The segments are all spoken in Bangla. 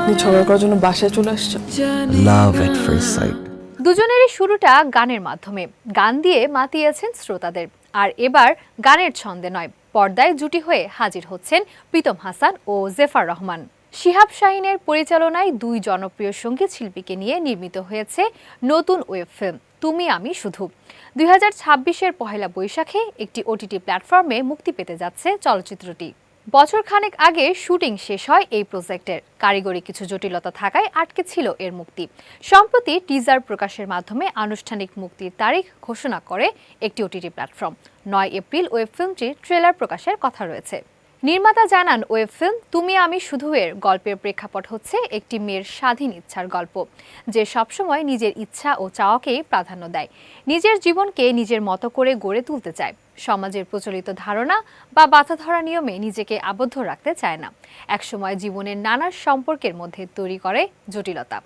আপনি ঝগড়া করার জন্য বাসায় চলে আসছেন? লাভ এট ফার্স্ট সাইট। দুজনেরই শুরুটা গানের মাধ্যমে, গান দিয়ে মাতিয়েছেন শ্রোতাদের। আর এবার গানের ছন্দে নয়, পর্দায় জুটি হয়ে হাজির হচ্ছেন প্রীতম হাসান ও জেফার রহমান। শিহাব শাহীনের পরিচালনায় দুই জনপ্রিয় সঙ্গীত শিল্পীকে নিয়ে নির্মিত হয়েছে নতুন ওয়েব ফিল্ম তুমি আমি শুধু। 2026-এর পহেলা বৈশাখে একটি ওটিটি প্ল্যাটফর্মে মুক্তি পেতে যাচ্ছে চলচ্চিত্রটি। বছর খানেক আগে শুটিং শেষ হয় এই প্রজেক্টের। কারিগরি কিছু জটিলতা থাকায় আটকে ছিল এর মুক্তি। সম্প্রতি টিজার প্রকাশের মাধ্যমে আনুষ্ঠানিক মুক্তির তারিখ ঘোষণা করে একটি ওটিটি প্ল্যাটফর্ম। 9 এপ্রিল ওয়েব ফিল্মটির ট্রেলার প্রকাশের কথা রয়েছে। নির্মাতা জানান, ওয়েব ফিল্ম তুমি আমি শুধু এর গল্পের প্রেক্ষাপট হচ্ছে একটি মেয়ের স্বাধীন ইচ্ছার গল্প, যে সবসময় নিজের ইচ্ছা ও চাওয়াকেই প্রাধান্য দেয়, নিজের জীবনকে নিজের মতো করে গড়ে তুলতে চায়, সমাজের প্রচলিত ধারণা বা বাঁধাধরা নিয়মে নিজেকে আবদ্ধ রাখতে চায় না। একসময় জীবনের নানা সম্পর্কের মধ্যে তৈরি করে জটিলতা,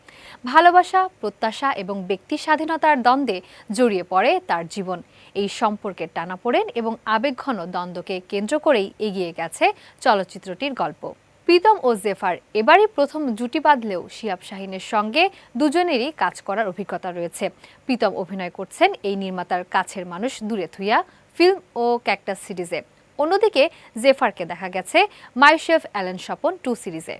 ভালোবাসা, প্রত্যাশা এবং ব্যক্তি স্বাধীনতার দ্বন্দ্বে জড়িয়ে পড়ে তার জীবন। এই সম্পর্কের টানাপোড়েন এবং আবেগঘন দ্বন্দ্বকে কেন্দ্র করেই এগিয়ে গেছে চলচ্চিত্রটির গল্প। প্রীতম ও জেফার এবারই প্রথম জুটি বাঁধলেও শিহাব শাহীনের সঙ্গে দুজনেরই কাজ করার অভিজ্ঞতা রয়েছে। প্রীতম অভিনয় করছেন এই নির্মাতার কাছের মানুষ দূরে থুইয়া ফিল্ম ও ক্যাকটাস সিরিজে। অন্যদিকে জেফারকে দেখা গেছে মাই শেফ অ্যালেন স্বপন 2 সিরিজে।